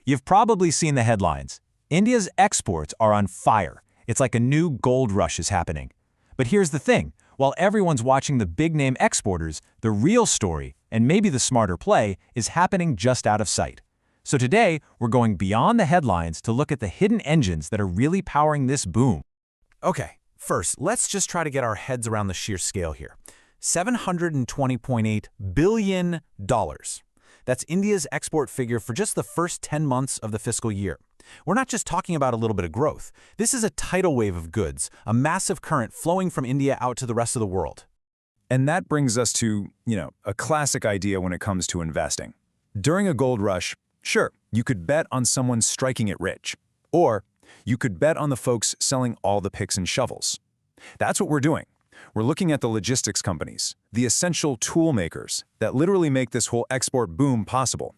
You've probably seen the headlines. India's exports are on fire. It's like a new gold rush is happening. But here's the thing. While everyone's watching the big-name exporters, the real story, and maybe the smarter play, is happening just out of sight. So today, we're going beyond the headlines to look at the hidden engines that are really powering this boom. Okay, first, let's just try to get our heads around the sheer scale here. $720.8 billion. That's India's export figure for just the first 10 months of the fiscal year. We're not just talking about a little bit of growth. This is a tidal wave of goods, a massive current flowing from India out to the rest of the world. And that brings us to, a classic idea when it comes to investing. During a gold rush, sure, you could bet on someone striking it rich. Or you could bet on the folks selling all the picks and shovels. That's what we're doing. We're looking at the logistics companies, the essential tool makers that literally make this whole export boom possible.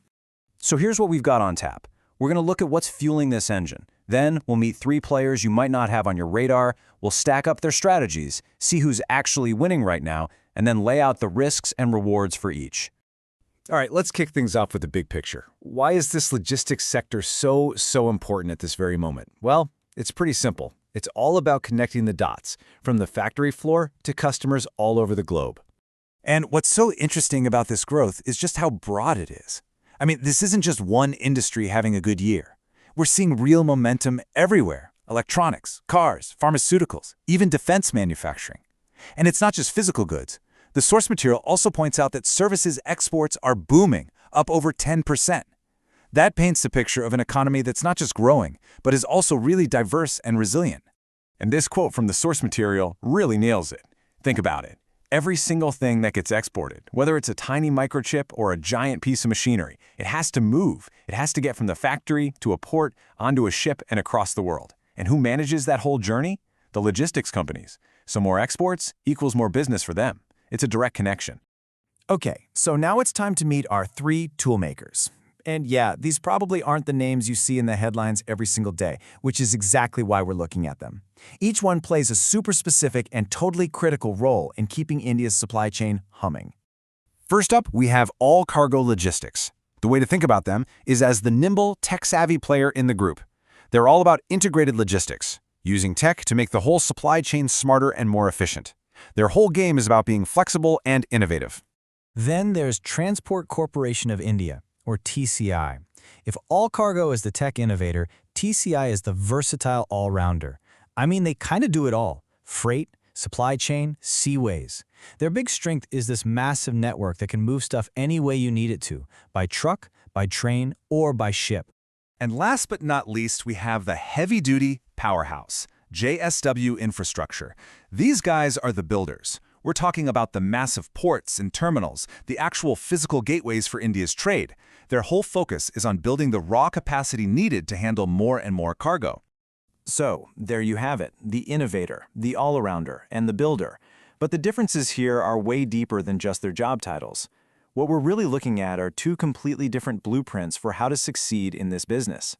So here's what we've got on tap. We're going to look at what's fueling this engine. Then we'll meet 3 players you might not have on your radar. We'll stack up their strategies, see who's actually winning right now, and then lay out the risks and rewards for each. All right, let's kick things off with the big picture. Why is this logistics sector so important at this very moment? Well, it's pretty simple. It's all about connecting the dots, from the factory floor to customers all over the globe. And what's so interesting about this growth is just how broad it is. I mean, this isn't just one industry having a good year. We're seeing real momentum everywhere. Electronics, cars, pharmaceuticals, even defense manufacturing. And it's not just physical goods. The source material also points out that services exports are booming, up over 10%. That paints the picture of an economy that's not just growing, but is also really diverse and resilient. And this quote from the source material really nails it. Think about it. Every single thing that gets exported, whether it's a tiny microchip or a giant piece of machinery, it has to move. It has to get from the factory to a port, onto a ship, and across the world. And who manages that whole journey? The logistics companies. So more exports equals more business for them. It's a direct connection. Okay, so now it's time to meet our 3 toolmakers. And yeah, these probably aren't the names you see in the headlines every single day, which is exactly why we're looking at them. Each one plays a super specific and totally critical role in keeping India's supply chain humming. First up, we have All Cargo Logistics. The way to think about them is as the nimble, tech-savvy player in the group. They're all about integrated logistics, using tech to make the whole supply chain smarter and more efficient. Their whole game is about being flexible and innovative. Then there's Transport Corporation of India, or TCI. If All Cargo is the tech innovator, TCI is the versatile all-rounder. I mean, they kind of do it all. Freight, supply chain, seaways. Their big strength is this massive network that can move stuff any way you need it to, by truck, by train, or by ship. And last but not least, we have the heavy-duty powerhouse, JSW Infrastructure. These guys are the builders. We're talking about the massive ports and terminals, the actual physical gateways for India's trade. Their whole focus is on building the raw capacity needed to handle more and more cargo. So, there you have it, the innovator, the all-arounder, and the builder. But the differences here are way deeper than just their job titles. What we're really looking at are 2 completely different blueprints for how to succeed in this business.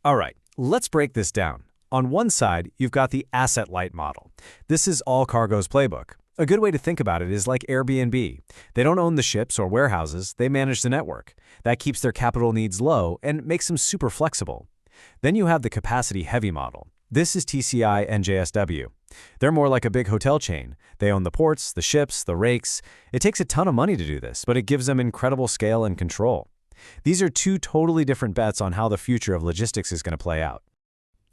All right, let's break this down. On one side, you've got the asset-light model. This is All Cargo's playbook. A good way to think about it is like Airbnb. They don't own the ships or warehouses, they manage the network. That keeps their capital needs low and makes them super flexible. Then you have the capacity-heavy model. This is TCI and JSW. They're more like a big hotel chain. They own the ports, the ships, the rakes. It takes a ton of money to do this, but it gives them incredible scale and control. These are 2 totally different bets on how the future of logistics is going to play out.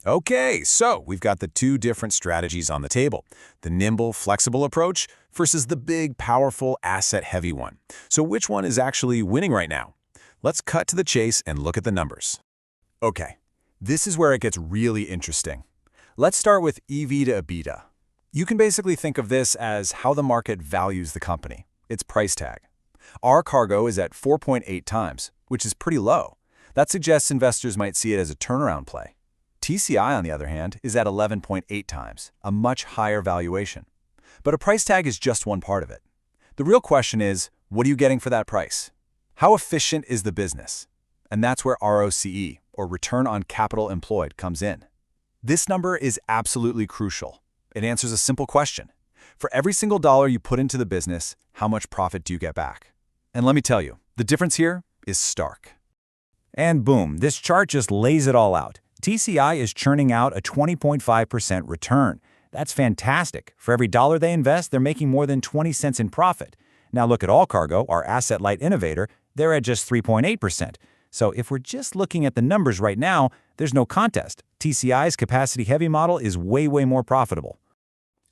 Okay, so we've got the 2 different strategies on the table. The nimble, flexible approach versus the big, powerful, asset-heavy one. So which one is actually winning right now? Let's cut to the chase and look at the numbers. Okay, this is where it gets really interesting. Let's start with EV to EBITDA. You can basically think of this as how the market values the company, its price tag. Our cargo is at 4.8 times, which is pretty low. That suggests investors might see it as a turnaround play. TCI, on the other hand, is at 11.8 times, a much higher valuation. But a price tag is just one part of it. The real question is, what are you getting for that price? How efficient is the business? And that's where ROCE, or Return on Capital Employed, comes in. This number is absolutely crucial. It answers a simple question. For every single dollar you put into the business, how much profit do you get back? And let me tell you, the difference here is stark. And boom, this chart just lays it all out. TCI is churning out a 20.5% return. That's fantastic. For every dollar they invest, they're making more than 20 cents in profit. Now look at Allcargo, our asset-light innovator. They're at just 3.8%. So if we're just looking at the numbers right now, there's no contest. TCI's capacity-heavy model is way more profitable.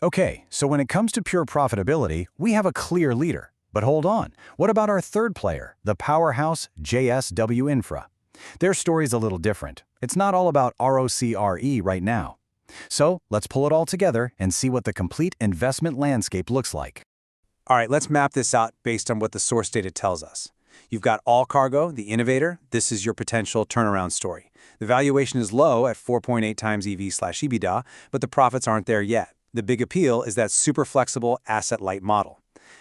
Okay, so when it comes to pure profitability, we have a clear leader. But hold on, what about our third player, the powerhouse JSW Infra? Their story's a little different. It's not all about ROCRE right now. So let's pull it all together and see what the complete investment landscape looks like. All right, let's map this out based on what the source data tells us. You've got Allcargo, the innovator. This is your potential turnaround story. The valuation is low at 4.8 times EV/EBITDA, but the profits aren't there yet. The big appeal is that super flexible asset-light model.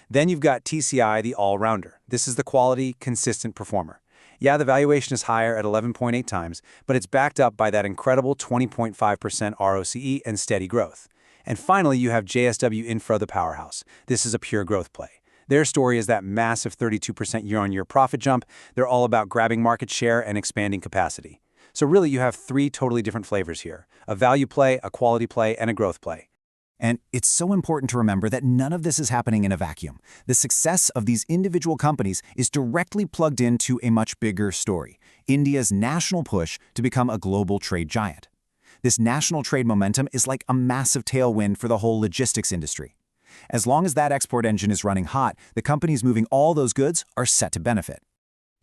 Then you've got TCI, the all-rounder. This is the quality, consistent performer. Yeah, the valuation is higher at 11.8 times, but it's backed up by that incredible 20.5% ROCE and steady growth. And finally, you have JSW Infra, the powerhouse. This is a pure growth play. Their story is that massive 32% year-on-year profit jump. They're all about grabbing market share and expanding capacity. So really, you have three totally different flavors here: a value play, a quality play, and a growth play. And it's so important to remember that none of this is happening in a vacuum. The success of these individual companies is directly plugged into a much bigger story: India's national push to become a global trade giant. This national trade momentum is like a massive tailwind for the whole logistics industry. As long as that export engine is running hot, the companies moving all those goods are set to benefit.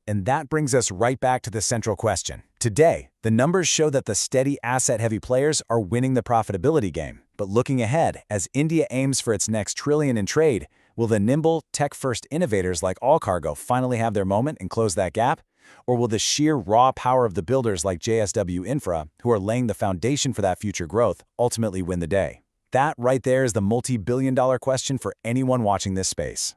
And that brings us right back to the central question. Today, the numbers show that the steady asset-heavy players are winning the profitability game. But looking ahead, as India aims for its next trillion in trade, will the nimble, tech-first innovators like Allcargo finally have their moment and close that gap? Or will the sheer raw power of the builders like JSW Infra, who are laying the foundation for that future growth, ultimately win the day? That right there is the multi-billion-dollar question for anyone watching this space.